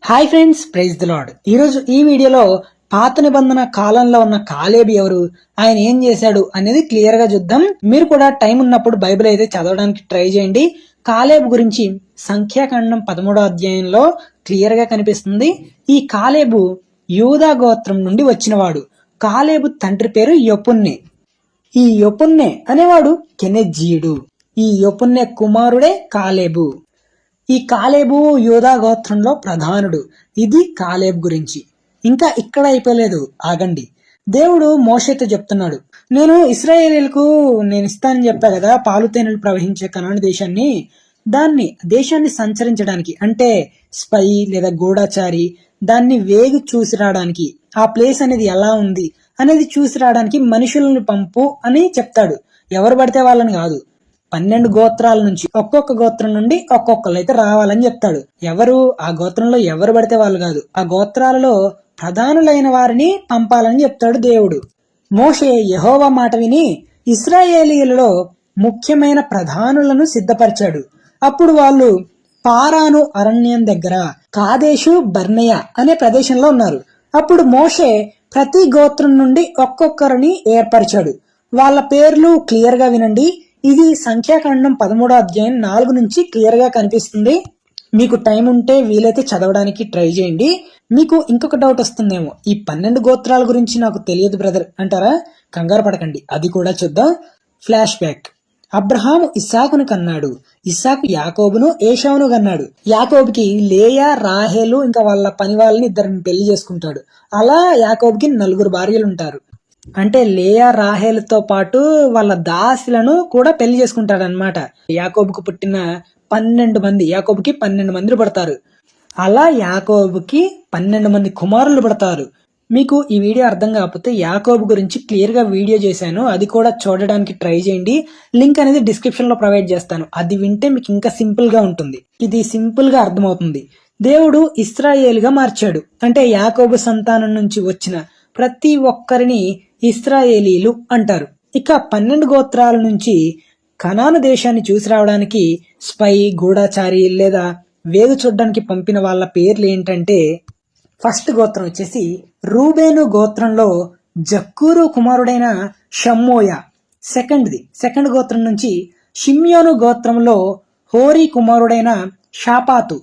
Hi friends, praise the lord. ఈరోజు ఈ వీడియోలో పాత నిబంధన కాలంలో ఉన్న కాలేబు ఎవరు, ఆయన ఏం చేశాడు అనేది క్లియర్ గా చూద్దాం. మీరు కూడా టైం ఉన్నప్పుడు బైబిల్ అయితే చదవడానికి ట్రై చేయండి. కాలేబు గురించి సంఖ్యాకాండం 13వ అధ్యాయంలో క్లియర్ గా కనిపిస్తుంది. ఈ కాలేబు యూదా గోత్రం నుండి వచ్చినవాడు. కాలేబు తండ్రి పేరు యొపున్నే. ఈ యొపున్నే అనేవాడు కెనెజ్జీయుడు. ఈ యొపున్నే కుమారుడే కాలేబు. ఈ కాలేబు యూదా గోత్రంలో ప్రధానుడు. ఇది కాలేబు గురించి. ఇంకా ఇక్కడ అయిపోలేదు, ఆగండి. దేవుడు మోషేతో చెప్తున్నాడు, నేను ఇశ్రాయేలీలకు నేను ఇస్తానని చెప్పా కదా, పాలు తేనెలు ప్రవహించే కనాను దేశాన్ని. దేశాన్ని సంచరించడానికి అంటే స్పై లేదా గూఢాచారి దాన్ని వేగి చూసి రావడానికి, ఆ ప్లేస్ అనేది ఎలా ఉంది అనేది చూసి రావడానికి మనుషులను పంపు అని చెప్తాడు. ఎవరు పడితే వాళ్ళని కాదు, 12 గోత్రాల నుంచి ఒక్కొక్క గోత్రం నుండి ఒక్కొక్కరు అయితే రావాలని చెప్తాడు. ఎవరు ఆ గోత్రంలో ఎవరు పడితే వాళ్ళు కాదు, ఆ గోత్రాలలో ప్రధానులైన వారిని పంపాలని చెప్తాడు దేవుడు. మోషే యెహోవా మాట విని ఇశ్రాయేలీయులలో ముఖ్యమైన ప్రధానులను సిద్ధపరిచాడు. అప్పుడు వాళ్ళు పారాను అరణ్యం దగ్గర కాదేశు బర్నేయ అనే ప్రదేశంలో ఉన్నారు. అప్పుడు మోషే ప్రతి గోత్రం నుండి ఒక్కొక్కరిని ఏర్పరిచాడు. వాళ్ళ పేర్లు క్లియర్ గా వినండి. ఇది సంఖ్యాకాండం 13వ అధ్యాయం 4 నుంచి క్లియర్ గా కనిపిస్తుంది. మీకు టైం ఉంటే వీలైతే చదవడానికి ట్రై చేయండి. మీకు ఇంకొక డౌట్ వస్తుందేమో, ఈ 12 గోత్రాల గురించి నాకు తెలియదు బ్రదర్ అంటారా? కంగారు పడకండి, అది కూడా చూద్దాం. Flash back. అబ్రహాము ఇస్సాకును కన్నాడు. ఇస్సాకు యాకోబును ఏశావును కన్నాడు. యాకోబుకి లేయా, రాహేలు ఇంకా వాళ్ళ పని వాళ్ళని ఇద్దరిని పెళ్లి చేసుకుంటాడు. అలా యాకోబుకి 4 భార్యలు ఉంటారు. అంటే లేయా రాహేలతో పాటు వాళ్ళ దాసులను కూడా పెళ్లి చేసుకుంటాడు అనమాట. యాకోబుకు పుట్టిన 12 మంది, యాకోబుకి 12 మంది పడతారు. అలా యాకోబుకి 12 మంది కుమారులు పడతారు. మీకు ఈ వీడియో అర్థం కాకపోతే యాకోబు గురించి క్లియర్ గా వీడియో చేశాను, అది కూడా చూడడానికి ట్రై చేయండి. లింక్ అనేది డిస్క్రిప్షన్ లో ప్రొవైడ్ చేస్తాను. అది వింటే మీకు ఇంకా సింపుల్ గా ఉంటుంది, ఇది సింపుల్ గా అర్థమవుతుంది. దేవుడు ఇశ్రాయేలుగా మార్చాడు. అంటే యాకోబు సంతానం నుంచి వచ్చిన ప్రతి ఒక్కరిని ఇశ్రాయేలీలు అంటారు. ఇక 12 గోత్రాల నుంచి కనాను దేశాన్ని చూసి రావడానికి స్పై, గూఢాచారి లేదా వేగు చూడడానికి పంపిన వాళ్ళ పేర్లు ఏంటంటే, ఫస్ట్ గోత్రం వచ్చేసి రూబేను గోత్రంలో జక్కూరు కుమారుడైన షమ్మోయ. సెకండ్ గోత్రం నుంచి షిమ్యోను గోత్రంలో హోరీ కుమారుడైన షాపాతు.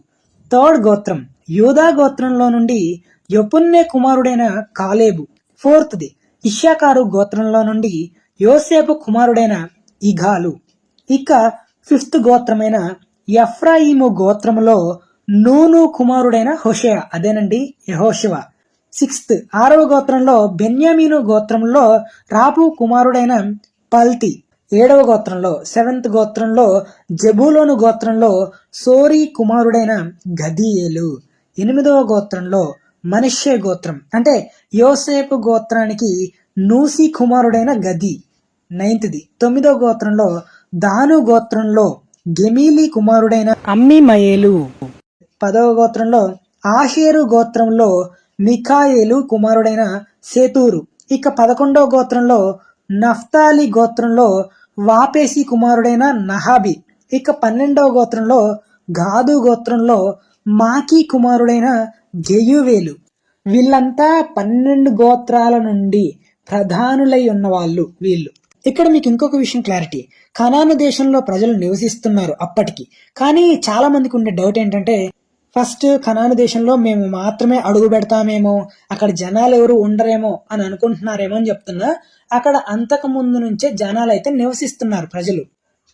థర్డ్ గోత్రం యూదా గోత్రంలో నుండి యొపున్నే కుమారుడైన కాలేబు. ఫోర్త్ది ఇశ్శాకారు గోత్రంలో నుండి యోసేపు కుమారుడైన ఇగాలు. ఇక ఫిఫ్త్ గోత్రమైన ఎఫ్రాయిము గోత్రంలో నూను కుమారుడైన హోషేయ, అదేనండి యెహోషువ. ఆరవ గోత్రంలో బెన్యామీను గోత్రంలో రాపు కుమారుడైన పల్తి. 7వ గోత్రంలో సెవెంత్ గోత్రంలో జబూలోను గోత్రంలో సోరీ కుమారుడైన గదీయేలు. 8వ గోత్రంలో మనష్షే గోత్రం అంటే యోసేపు గోత్రానికి నూసి కుమారుడైన గది. 9వ గోత్రంలో దాను గోత్రంలో గెమీలి కుమారుడైన అమ్మిమయేలు. 10వ గోత్రంలో ఆషేరు గోత్రంలో మికాయేలు కుమారుడైన సేతూరు. ఇక 11వ గోత్రంలో నఫ్తాలి గోత్రంలో వాపేసి కుమారుడైన నహాబి. ఇక 12వ గోత్రంలో గాదు గోత్రంలో మాకి కుమారుడైన గెయువేలు. వీళ్ళంతా 12 గోత్రాల నుండి ప్రధానులై ఉన్న వాళ్ళు వీళ్ళు. ఇక్కడ మీకు ఇంకొక విషయం క్లారిటీ, కనాను దేశంలో ప్రజలు నివసిస్తున్నారు అప్పటికి. కానీ చాలా మందికి ఉండే డౌట్ ఏంటంటే, ఫస్ట్ కనాను దేశంలో మేము మాత్రమే అడుగు పెడతామేమో, అక్కడ జనాలు ఎవరు ఉండరేమో అని అనుకుంటున్నారేమో అని చెప్తున్నా. అక్కడ అంతకు ముందు నుంచే జనాలు అయితే నివసిస్తున్నారు. ప్రజలు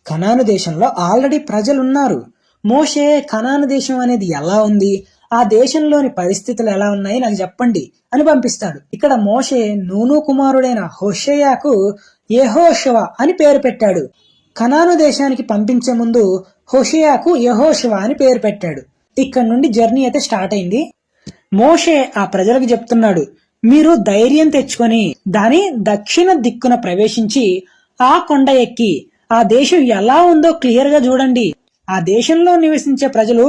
కనాను దేశంలో ఆల్రెడీ ప్రజలు ఉన్నారు. మోషే కనాను దేశం అనేది ఎలా ఉంది, ఆ దేశంలోని పరిస్థితులు ఎలా ఉన్నాయి నాకు చెప్పండి అని పంపిస్తాడు. ఇక్కడ మోషే నూను కుమారుడైన హోషేయాకు యెహోషువ అని పేరు పెట్టాడు. కనాను దేశానికి పంపించే ముందు హోషేయాకు యెహోషువ అని పేరు పెట్టాడు. ఇక్కడ నుండి జర్నీ అయితే స్టార్ట్ అయింది. మోషే ఆ ప్రజలకు చెప్తున్నాడు, మీరు ధైర్యం తెచ్చుకొని దాని దక్షిణ దిక్కున ప్రవేశించి ఆ కొండ ఎక్కి ఆ దేశం ఎలా ఉందో క్లియర్ గా చూడండి. ఆ దేశంలో నివసించే ప్రజలు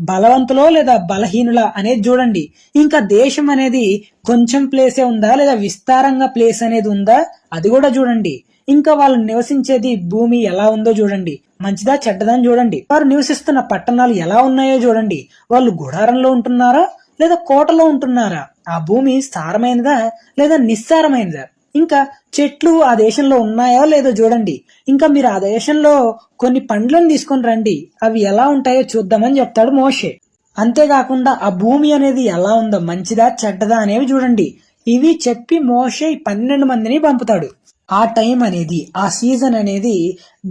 బలవంతులో లేదా బలహీనుల అనేది చూడండి. ఇంకా దేశం అనేది కొంచెం ప్లేసే ఉందా లేదా విస్తారంగా ప్లేస్ అనేది ఉందా అది కూడా చూడండి. ఇంకా వాళ్ళు నివసించేది భూమి ఎలా ఉందో చూడండి, మంచిదా చెడ్డదా అని చూడండి. వారు నివసిస్తున్న పట్టణాలు ఎలా ఉన్నాయో చూడండి. వాళ్ళు గుడారంలో ఉంటున్నారా లేదా కోటలో ఉంటున్నారా? ఆ భూమి సారమైనదా లేదా నిస్సారమైనదా? ఇంకా చెట్లు ఆ దేశంలో ఉన్నాయో లేదో చూడండి. ఇంకా మీరు ఆ దేశంలో కొన్ని పండ్లను తీసుకొని రండి, అవి ఎలా ఉంటాయో చూద్దామని చెప్తాడు మోషే. అంతేకాకుండా ఆ భూమి అనేది ఎలా ఉందో, మంచిదా చెడ్డదా అనేవి చూడండి. ఇవి చెప్పి మోషే 12 మందిని పంపుతాడు. ఆ టైం అనేది, ఆ సీజన్ అనేది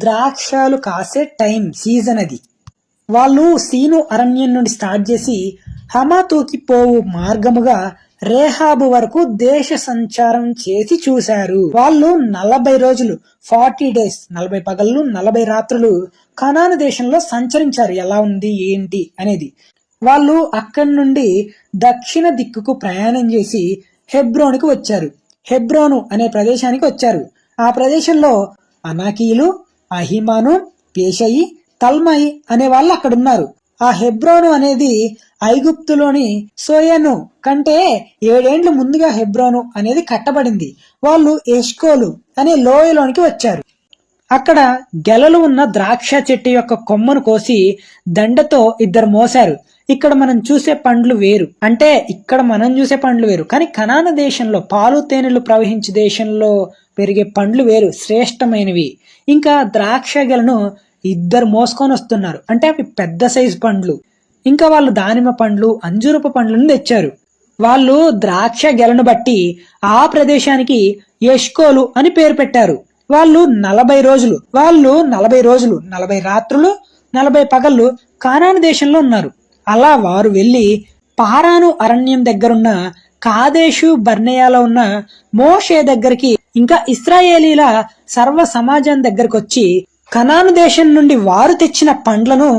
ద్రాక్షలు కాసే టైం, సీజన్ అది. వాళ్ళు సీను అరణ్యం నుండి స్టార్ట్ చేసి హమాతుకి పోవు మార్గముగా రేహాబు వరకు దేశ సంచారం చేసి చూశారు. వాళ్ళు 40 రోజులు, 40 డేస్, 40 పగళ్ళు 40 రాత్రులు కనాను దేశంలో సంచరించారు. ఎలా ఉంది ఏంటి అనేది. వాళ్ళు అక్కడి నుండి దక్షిణ దిక్కుకు ప్రయాణం చేసి హెబ్రోనుకు వచ్చారు. హెబ్రోను అనే ప్రదేశానికి వచ్చారు. ఆ ప్రదేశంలో అనాకీయులు, అహిమాను, పేషయి, తల్మయి అనే వాళ్ళు అక్కడ ఉన్నారు. ఆ హెబ్రోను అనేది ఐగుప్తులోని సోయను కంటే 7 ఏండ్లు ముందుగా హెబ్రోను అనేది కట్టబడింది. వాళ్ళు ఎష్కోలు అనే లోయలోనికి వచ్చారు. అక్కడ గెలలు ఉన్న ద్రాక్ష చెట్టు యొక్క కొమ్మను కోసి దండతో ఇద్దరు మోశారు. ఇక్కడ మనం చూసే పండ్లు వేరు, అంటే ఇక్కడ మనం చూసే పండ్లు వేరు, కానీ కనాన దేశంలో పాలు తేనెలు ప్రవహించే దేశంలో పెరిగే పండ్లు వేరు, శ్రేష్టమైనవి. ఇంకా ద్రాక్ష గెలను ఇద్దరు మోసుకొని వస్తున్నారు, అంటే అవి పెద్ద సైజు పండ్లు. ఇంకా వాళ్ళు దానిమ్మ పండ్లు, అంజూరపు పండ్లను తెచ్చారు. వాళ్ళు ద్రాక్ష గెలను బట్టి ఆ ప్రదేశానికి ఎష్కోలు అని పేరు పెట్టారు. వాళ్ళు 40 రోజులు 40 రాత్రులు 40 పగళ్ళు కానాను దేశంలో ఉన్నారు. అలా వారు వెళ్లి పారాను అరణ్యం దగ్గరున్న కాదేశు బర్నేయాలో ఉన్న మోషే దగ్గరికి, ఇంకా ఇశ్రాయేలీల సర్వ సమాజం దగ్గరకు వచ్చి కనాను దేశం నుండి వారు తెచ్చిన పండ్లను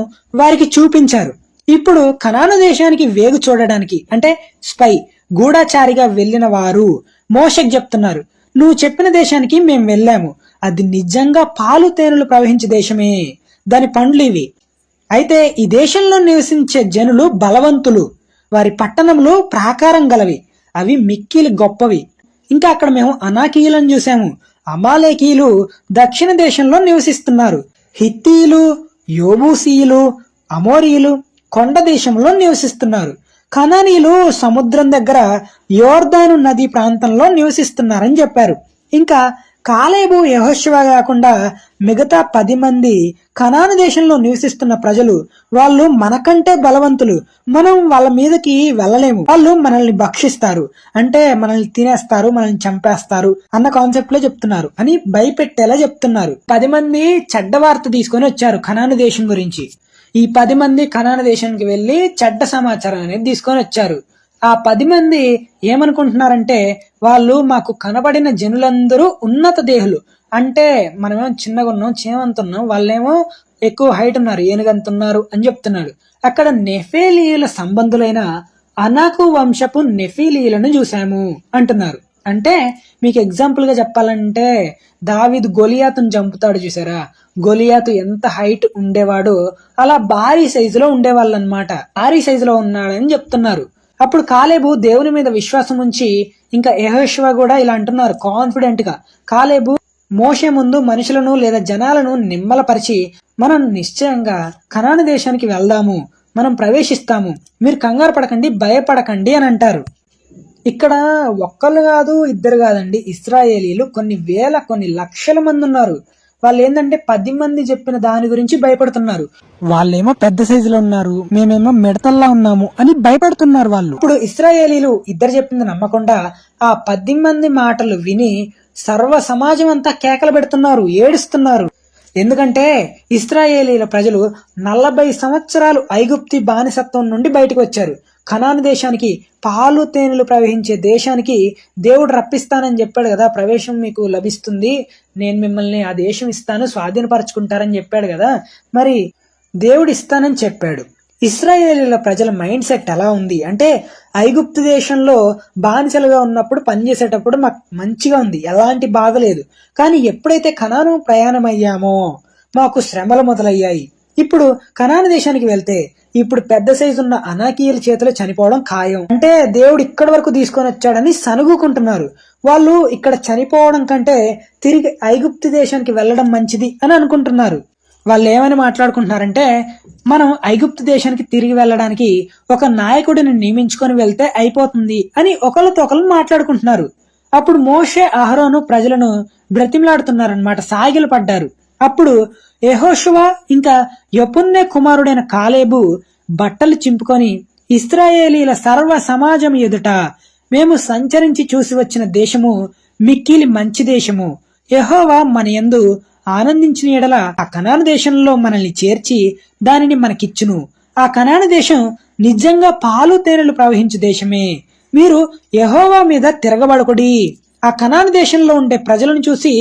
వారికి చూపించారు. ఇప్పుడు కనాను దేశానికి వేగు చూడడానికి, అంటే స్పై, గూఢచారిగా వెళ్లిన వారు మోషేకి చెప్తున్నారు, నువ్వు చెప్పిన దేశానికి మేము వెళ్ళాము, అది నిజంగా పాలు తేనెలు ప్రవహించే దేశమే, దాని పండ్లు ఇవి. అయితే ఈ దేశంలో నివసించే జనులు బలవంతులు, వారి పట్టణములు ప్రాకారం గలవి, అవి మిక్కిలి గొప్పవి. ఇంకా అక్కడ మేము అనాకీయులను చూసాము. అమాలేకీయులు దక్షిణ దేశంలో నివసిస్తున్నారు. హిత్తీయులు, యోబూసీయులు, అమోరీయులు కొండ దేశంలో నివసిస్తున్నారు. కనానీయులు సముద్రం దగ్గర యోర్దాను నది ప్రాంతంలో నివసిస్తున్నారని చెప్పారు. ఇంకా కాలేబు, యెహోషువ కాకుండా మిగతా 10 మంది కనాను దేశంలో నివసిస్తున్న ప్రజలు, వాళ్ళు మనకంటే బలవంతులు, మనం వాళ్ళ మీదకి వెళ్ళలేము, వాళ్ళు మనల్ని భక్షిస్తారు, అంటే మనల్ని తినేస్తారు, మనల్ని చంపేస్తారు అన్న కాన్సెప్ట్ లో చెప్తున్నారు అని భయపెట్టేలా చెప్తున్నారు. 10 మంది చెడ్డ వార్త తీసుకొని వచ్చారు కనాను దేశం గురించి. ఈ 10 మంది కనాను దేశానికి వెళ్లి చెడ్డ సమాచారం అనేది తీసుకొని వచ్చారు. ఆ 10 మంది ఏమనుకుంటున్నారంటే, వాళ్ళు మాకు కనబడిన జనులందరూ ఉన్నత దేహులు, అంటే మనమేమో చిన్నగా ఉన్నాం, చీమంతున్నాం, వాళ్ళేమో ఎక్కువ హైట్ ఉన్నారు, ఏనుగంతున్నారు అని చెప్తున్నాడు. అక్కడ నెఫేలీయుల సంబంధులైన అనాకు వంశపు నెఫీలీయులను చూసాము అంటున్నారు. అంటే మీకు ఎగ్జాంపుల్ గా చెప్పాలంటే, దావీదు గొలియాతును చంపుతాడు చూసారా, గొలియాతు ఎంత హైట్ ఉండేవాడు, అలా భారీ సైజులో ఉండేవాళ్ళు అనమాట. భారీ సైజులో ఉన్నాడని చెప్తున్నారు. అప్పుడు కాలేబు దేవుని మీద విశ్వాసం ఉంచి, ఇంకా యెహోషువ కూడా ఇలా అంటున్నారు కాన్ఫిడెంట్ గా, కాలేబు మోషే ముందు మనుషులను లేదా జనాలను నిమ్మలపరిచి, మనం నిశ్చయంగా కనాను దేశానికి వెళ్దాము, మనం ప్రవేశిస్తాము, మీరు కంగారు పడకండి, భయపడకండి అని అంటారు. ఇక్కడ ఒక్కళ్ళు కాదు, ఇద్దరు కాదండి, ఇశ్రాయేలీలు కొన్ని వేల, కొన్ని లక్షల మంది ఉన్నారు. వాళ్ళు ఏంటంటే 10 మంది చెప్పిన దాని గురించి భయపడుతున్నారు. వాళ్ళేమో పెద్ద సైజులో ఉన్నారు, మేమేమో మిడతల్లా ఉన్నాము అని భయపడుతున్నారు వాళ్ళు. ఇప్పుడు ఇశ్రాయేలీలు ఇద్దరు చెప్పింది నమ్మకుండా ఆ 10 మంది మాటలు విని సర్వ సమాజం అంతా కేకలు పెడుతున్నారు, ఏడుస్తున్నారు. ఎందుకంటే ఇశ్రాయేలీల ప్రజలు 40 సంవత్సరాలు ఐగుప్తి బానిసత్వం నుండి బయటకు వచ్చారు. కనాను దేశానికి, పాలు తేనెలు ప్రవహించే దేశానికి దేవుడు రప్పిస్తానని చెప్పాడు కదా, ప్రవేశం మీకు లభిస్తుంది, నేను మిమ్మల్ని ఆ దేశం ఇస్తాను, స్వాధీనపరచుకుంటారని చెప్పాడు కదా, మరి దేవుడు ఇస్తానని చెప్పాడు. ఇశ్రాయేలీల ప్రజల మైండ్ సెట్ ఎలా ఉంది అంటే, ఐగుప్తు దేశంలో బానిసలుగా ఉన్నప్పుడు పనిచేసేటప్పుడు మాకు మంచిగా ఉంది, ఎలాంటి బాధ లేదు, కానీ ఎప్పుడైతే కనాను ప్రయాణం అయ్యామో మాకు శ్రమలు మొదలయ్యాయి. ఇప్పుడు కనాను దేశానికి వెళ్తే ఇప్పుడు పెద్ద సైజు ఉన్న అనాకీయుల చేతిలో చనిపోవడం ఖాయం, అంటే దేవుడు ఇక్కడి వరకు తీసుకొని వచ్చాడని సనుగుకుంటున్నారు. వాళ్ళు ఇక్కడ చనిపోవడం కంటే తిరిగి ఐగుప్తు దేశానికి వెళ్ళడం మంచిది అని అనుకుంటున్నారు. వాళ్ళు ఏమని మాట్లాడుకుంటున్నారంటే, మనం ఐగుప్తు దేశానికి తిరిగి వెళ్ళడానికి ఒక నాయకుడిని నియమించుకొని వెళ్తే అయిపోతుంది అని ఒకరితో ఒకరు మాట్లాడుకుంటున్నారు. అప్పుడు మోషే అహరోను ప్రజలను బ్రతిమలాడుతున్నారనమాట, సాగిలు పడ్డారు. అప్పుడు యెహోషువ ఇంకా యెఫున్నె కుమారుడైన కాలేబు బట్టలు చింపుకొని, ఇశ్రాయేలీల సర్వ సమాజం ఎదుట, మేము సంచరించి చూసి వచ్చిన దేశము మిక్కిలి మంచి దేశము, యెహోవా మన యందు ఆనందించిన ఎడల ఆ కనాను దేశంలో మనల్ని చేర్చి దానిని మనకిచ్చును. ఆ కనాను దేశం నిజంగా పాలు తేనెలు ప్రవహించు దేశమే. మీరు యెహోవా మీద తిరగబడకుడి. ఆ కనాను దేశంలో ఉండే ప్రజలను చూసి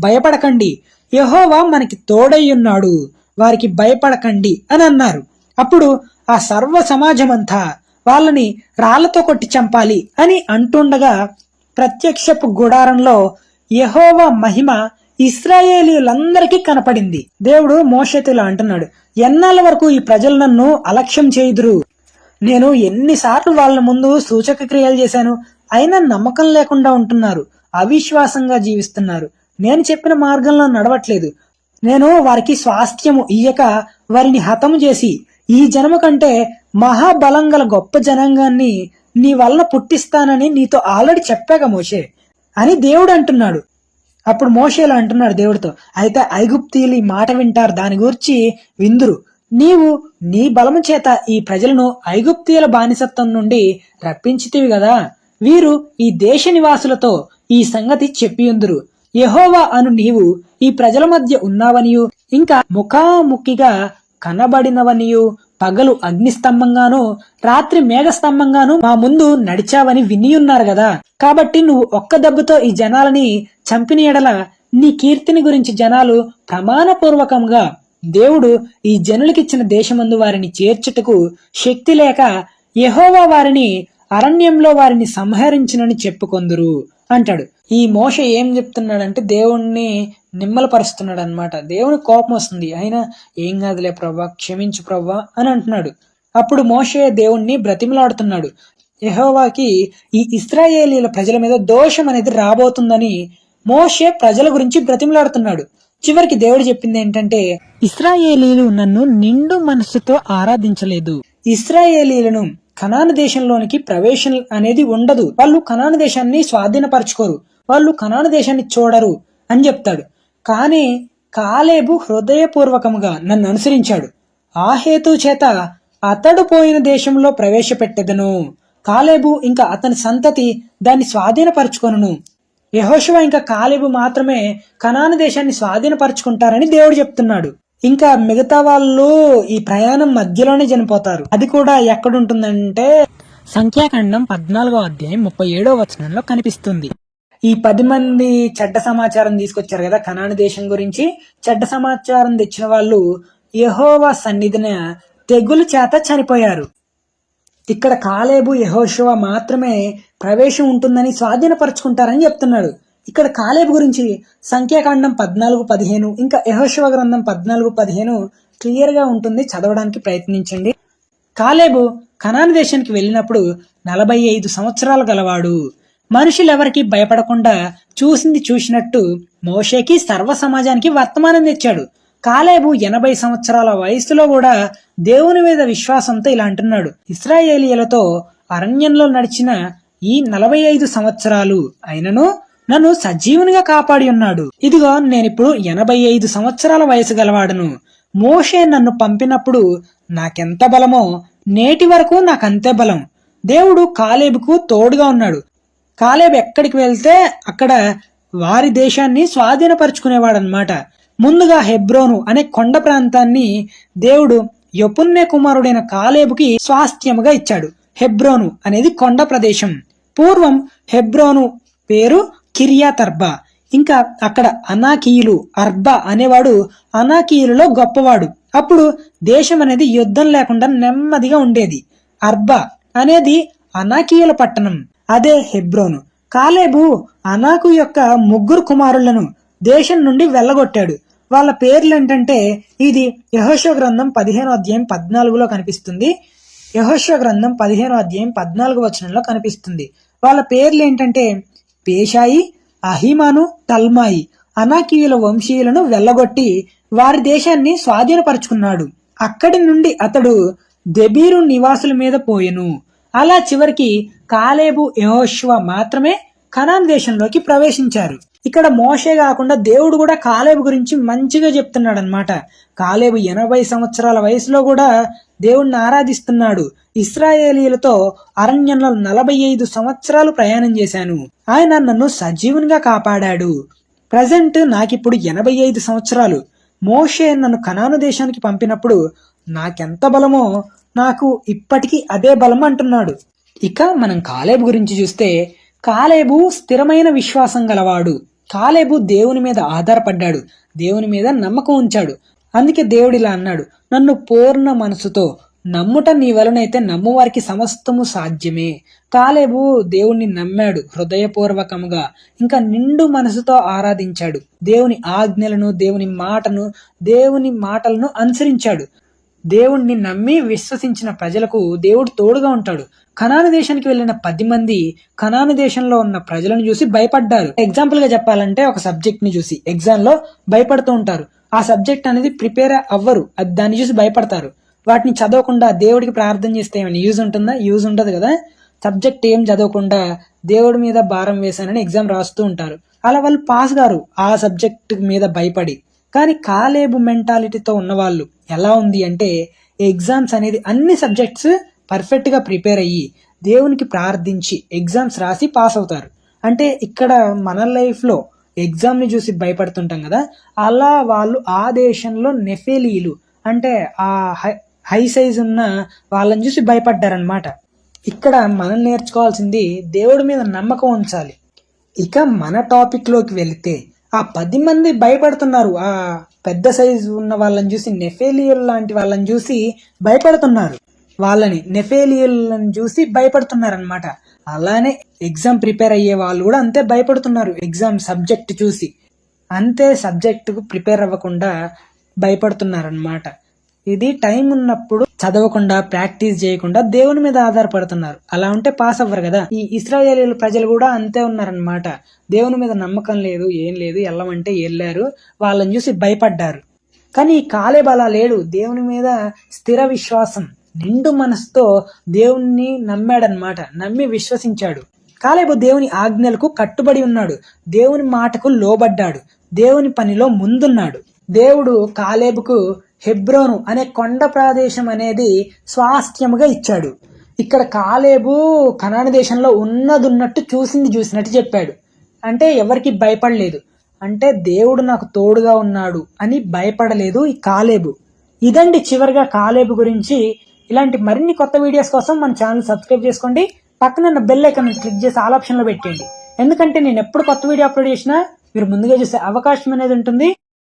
భయపడకండి. యెహోవా మనకి తోడై ఉన్నాడు, వారికి భయపడకండి అని అన్నారు. అప్పుడు ఆ సర్వ సమాజమంతా వాళ్ళని రాళ్లతో కొట్టి చంపాలి అని అంటుండగా ప్రత్యక్షపు గుడారంలో యెహోవా మహిమ ఇశ్రాయేలీయులందరికీ కనపడింది. దేవుడు మోషేతో ఇలా అంటున్నాడు, ఎన్నాళ్ళ వరకు ఈ ప్రజలు నన్ను అలక్ష్యం చేయుదురు? నేను ఎన్నిసార్లు వాళ్ళ ముందు సూచక క్రియలు చేశాను, అయినా నమ్మకం లేకుండా ఉంటున్నారు, అవిశ్వాసంగా జీవిస్తున్నారు, నేను చెప్పిన మార్గంలో నడవట్లేదు. నేను వారికి స్వాస్థ్యము ఇయ్యక వారిని హతము చేసి ఈ జనము కంటే మహాబలం గల గొప్ప జనాంగాన్ని నీ వలన పుట్టిస్తానని నీతో ఆల్రెడీ చెప్పాక మోషే అని దేవుడు అంటున్నాడు. అప్పుడు మోషే ఇలా అంటున్నాడు దేవుడితో, అయితే ఐగుప్తీయులు ఈ మాట వింటారు, దాని గురించి విందురు. నీవు నీ బలము చేత ఈ ప్రజలను ఐగుప్తీయుల బానిసత్వం నుండి రప్పించితివి కదా, వీరు ఈ దేశ నివాసులతో ఈ సంగతి చెప్పియుందురు. యెహోవా అను నీవు ఈ ప్రజల మధ్య ఉన్నావనియు, ఇంకా ముఖాముఖిగా కనబడినవనియు, పగలు అగ్నిస్తంభంగాను రాత్రి మేఘస్తంభంగాను మా ముందు నడిచావని వినియున్నారు కదా. కాబట్టి నువ్వు ఒక్క దెబ్బతో ఈ జనాలని చంపిన ఎడల నీ కీర్తిని గురించి జనాలు ప్రమాణపూర్వకంగా దేవుడు ఈ జనులకిచ్చిన దేశమందు వారిని చేర్చుటకు శక్తి లేక యెహోవా వారిని అరణ్యంలో వారిని సంహరించునని చెప్పుకొందురు అంటాడు. ఈ మోషే ఏం చెప్తున్నాడంటే దేవుణ్ణి నిమ్మలపరుస్తున్నాడు అనమాట. దేవుని కోపం వస్తుంది, అయినా ఏం కాదులే ప్రభా, క్షమించు ప్రభా అని అంటున్నాడు. అప్పుడు మోషే దేవుణ్ణి బ్రతిమలాడుతున్నాడు. యెహోవాకి ఈ ఇశ్రాయేలీల ప్రజల మీద దోషం అనేది రాబోతుందని మోషే ప్రజల గురించి బ్రతిమలాడుతున్నాడు. చివరికి దేవుడు చెప్పింది ఏంటంటే, ఇశ్రాయేలీలు నన్ను నిండు మనస్సుతో ఆరాధించలేదు, ఇశ్రాయేలీలను కనాను దేశంలోనికి ప్రవేశం అనేది ఉండదు, వాళ్ళు కనాను దేశాన్ని స్వాధీనపరచుకోరు, వాళ్ళు కనాను దేశాన్ని చూడరు అని చెప్తాడు. కానీ కాలేబు హృదయపూర్వకముగా నన్ను అనుసరించాడు, ఆ హేతు చేత అతడు పోయిన దేశంలో ప్రవేశపెట్టెదను. కాలేబు ఇంకా అతని సంతతి దాన్ని స్వాధీనపరచుకొనును. యెహోషువ ఇంకా కాలేబు మాత్రమే కనాను దేశాన్ని స్వాధీనపరచుకుంటారని దేవుడు చెప్తున్నాడు. ఇంకా మిగతా వాళ్ళు ఈ ప్రయాణం మధ్యలోనే చనిపోతారు. అది కూడా ఎక్కడుంటుందంటే సంఖ్యాకాండం 14వ అధ్యాయం 37వ వచనంలో కనిపిస్తుంది. ఈ 10 మంది చెడ్డ సమాచారం తీసుకొచ్చారు కదా కనాను దేశం గురించి. చెడ్డ సమాచారం తెచ్చిన వాళ్ళు యెహోవా సన్నిధిన తెగులు చేత చనిపోయారు. ఇక్కడ కాలేబు యెహోషువ మాత్రమే ప్రవేశం ఉంటుందని స్వాధీనపరచుకుంటారని చెప్తున్నాడు. ఇక్కడ కాలేబు గురించి సంఖ్యాకాండం 14:15 ఇంకా యెహోషువ గ్రంథం 14:15 క్లియర్ గా ఉంటుంది, చదవడానికి ప్రయత్నించండి. కాలేబు కనాను దేశానికి వెళ్ళినప్పుడు 45 సంవత్సరాలు గలవాడు. మనుషులెవరికి భయపడకుండా చూసింది చూసినట్టు మోషేకి సర్వ సమాజానికి వర్తమానం తెచ్చాడు. కాలేబు 80 సంవత్సరాల వయసులో కూడా దేవుని మీద విశ్వాసంతో ఇలా అంటున్నాడు, ఇశ్రాయేలీయులతో అరణ్యంలో నడిచిన ఈ 45 సంవత్సరాలు అయినను నన్ను సజీవునిగా కాపాడి ఉన్నాడు. ఇదిగో నేనిప్పుడు 85 సంవత్సరాల వయసు గలవాడును. మోషే నన్ను పంపినప్పుడు నాకెంత బలమో నేటి వరకు నాకంతే బలం. దేవుడు కాలేబుకు తోడుగా ఉన్నాడు. కాలేబు ఎక్కడికి వెళ్తే అక్కడ వారి దేశాన్ని స్వాధీనపరుచుకునేవాడనమాట. ముందుగా హెబ్రోను అనే కొండ ప్రాంతాన్ని దేవుడు యెఫున్నె కుమారుడైన కాలేబుకి స్వాస్థ్యముగా ఇచ్చాడు. హెబ్రోను అనేది కొండ ప్రదేశం. పూర్వం హెబ్రోను పేరు కిర్యాత్ అర్బా. ఇంకా అక్కడ అనాకీయులు, అర్బా అనేవాడు అనాకీయులలో గొప్పవాడు. అప్పుడు దేశం అనేది యుద్ధం లేకుండా నెమ్మదిగా ఉండేది. అర్బా అనేది అనాకీయుల పట్టణం, అదే హెబ్రోను. కాలేబు అనాకు యొక్క 3 కుమారులను దేశం నుండి వెళ్ళగొట్టాడు. వాళ్ళ పేర్లు ఏంటంటే, ఇది యెహోషువ గ్రంథం 15వ అధ్యాయం 14లో కనిపిస్తుంది. యెహోషువ గ్రంథం 15వ అధ్యాయం 14వ వచనంలో కనిపిస్తుంది. వాళ్ళ పేర్లు ఏంటంటే పేషాయి, అహిమాను, తల్మాయి. అనాకీయుల వంశీయులను వెళ్ళగొట్టి వారి దేశాన్ని స్వాధీనపరుచుకున్నాడు. అక్కడి నుండి అతడు దెబీరు నివాసుల మీద పోయెను. అలా చివరికి కాలేబు యెహోషువ మాత్రమే కనాన్ దేశంలోకి ప్రవేశించారు. ఇక్కడ మోషే కాకుండా దేవుడు కూడా కాలేబు గురించి మంచిగా చెప్తున్నాడు అనమాట. కాలేబు 80 సంవత్సరాల వయసులో కూడా దేవుణ్ణి ఆరాధిస్తున్నాడు. ఇశ్రాయేలీలతో అరణ్యంలో 45 సంవత్సరాలు ప్రయాణం చేశాను. ఆయన నన్ను సజీవునిగా కాపాడాడు. ప్రజెంట్ నాకిప్పుడు 85 సంవత్సరాలు. మోషే నన్ను కనాను దేశానికి పంపినప్పుడు నాకెంత బలమో నాకు ఇప్పటికీ అదే బలం అంటున్నాడు. ఇక మనం కాలేబు గురించి చూస్తే కాలేబు స్థిరమైన విశ్వాసం గలవాడు. కాలేబు దేవుని మీద ఆధారపడ్డాడు, దేవుని మీద నమ్మకం ఉంచాడు. అందుకే దేవుడు ఇలా అన్నాడు, నన్ను పూర్ణ మనసుతో నమ్ముట నీ వలనైతే నమ్మువారికి సమస్తము సాధ్యమే. కాలేబు దేవుణ్ణి నమ్మాడు హృదయపూర్వకముగా, ఇంకా నిండు మనసుతో ఆరాధించాడు. దేవుని ఆజ్ఞలను, దేవుని మాటలను అనుసరించాడు. దేవుణ్ణి నమ్మి విశ్వసించిన ప్రజలకు దేవుడు తోడుగా ఉంటాడు. కనాను దేశానికి వెళ్ళిన 10 మంది కనాను దేశంలో ఉన్న ప్రజలను చూసి భయపడ్డారు. ఎగ్జాంపుల్ గా చెప్పాలంటే ఒక సబ్జెక్ట్ ని చూసి ఎగ్జామ్ లో భయపడుతూ ఉంటారు. ఆ సబ్జెక్ట్ అనేది ప్రిపేర్ అవ్వరు, దాన్ని చూసి భయపడతారు. వాటిని చదవకుండా దేవుడికి ప్రార్థన చేస్తే ఏమైనా యూజ్ ఉంటుందా? యూజ్ ఉండదు కదా. సబ్జెక్ట్ ఏం చదవకుండా దేవుడి మీద భారం వేశానని ఎగ్జామ్ రాస్తూ ఉంటారు. అలా వాళ్ళు పాస్ గారు ఆ సబ్జెక్ట్ మీద భయపడి. కానీ కాలేబు మెంటాలిటీతో ఉన్న వాళ్ళు ఎలా ఉంది అంటే ఎగ్జామ్స్ అనేది అన్ని సబ్జెక్ట్స్ పర్ఫెక్ట్ గా ప్రిపేర్ అయ్యి దేవునికి ప్రార్థించి ఎగ్జామ్స్ రాసి పాస్ అవుతారు. అంటే ఇక్కడ మన లైఫ్ లో ఎగ్జామ్ ని చూసి భయపడుతుంటాం కదా, అలా వాళ్ళు ఆ దేశంలో నెఫేలీలు అంటే ఆ హై సైజ్ ఉన్న వాళ్ళని చూసి భయపడ్డారనమాట. ఇక్కడ మనం నేర్చుకోవాల్సింది దేవుడి మీద నమ్మకం ఉంచాలి. ఇక మన టాపిక్ లోకి వెళితే ఆ 10 మంది భయపడుతున్నారు. ఆ పెద్ద సైజు ఉన్న వాళ్ళని చూసి, నెఫేలియల్ లాంటి వాళ్ళని చూసి భయపడుతున్నారు. నెఫేలియల్ని చూసి భయపడుతున్నారు అనమాట. అలానే ఎగ్జామ్ ప్రిపేర్ అయ్యే వాళ్ళు కూడా అంతే భయపడుతున్నారు. ఎగ్జామ్ సబ్జెక్ట్ చూసి అంతే సబ్జెక్టుకు ప్రిపేర్ అవ్వకుండా భయపడుతున్నారు అనమాట. ఇది టైం ఉన్నప్పుడు చదవకుండా, ప్రాక్టీస్ చేయకుండా దేవుని మీద ఆధారపడుతున్నారు. అలా ఉంటే పాస్ అవ్వరు కదా. ఈ ఇశ్రాయేలీల ప్రజలు కూడా అంతే ఉన్నారనమాట. దేవుని మీద నమ్మకం లేదు, ఏం లేదు, వెళ్ళమంటే వెళ్ళారు. వాళ్ళని చూసి భయపడ్డారు. కానీ ఈ కాలేబు అలా లేడు. దేవుని మీద స్థిర విశ్వాసం, నిండు మనసుతో దేవుణ్ణి నమ్మాడనమాట. నమ్మి విశ్వసించాడు. కాలేబు దేవుని ఆజ్ఞలకు కట్టుబడి ఉన్నాడు. దేవుని మాటకు లోబడ్డాడు. దేవుని పనిలో ముందున్నాడు. దేవుడు కాలేబుకు హెబ్రోను అనే కొండ ప్రదేశం అనేది స్వాస్థ్యముగా ఇచ్చాడు. ఇక్కడ కాలేబు కనాను దేశంలో ఉన్నట్టు చూసినట్టు చెప్పాడు. అంటే ఎవరికి భయపడలేదు. అంటే దేవుడు నాకు తోడుగా ఉన్నాడు అని భయపడలేదు ఈ కాలేబు. ఇదండి చివరిగా కాలేబు గురించి. ఇలాంటి మరిన్ని కొత్త వీడియోస్ కోసం మన ఛానల్ సబ్స్క్రైబ్ చేసుకోండి. పక్కన బెల్ ఐకాన్ క్లిక్ చేసి ఆల్ ఆప్షన్ లో పెట్టండి. ఎందుకంటే నేను ఎప్పుడు కొత్త వీడియో అప్లోడ్ చేసినా మీరు ముందుగా చూసే అవకాశం అనేది ఉంటుంది.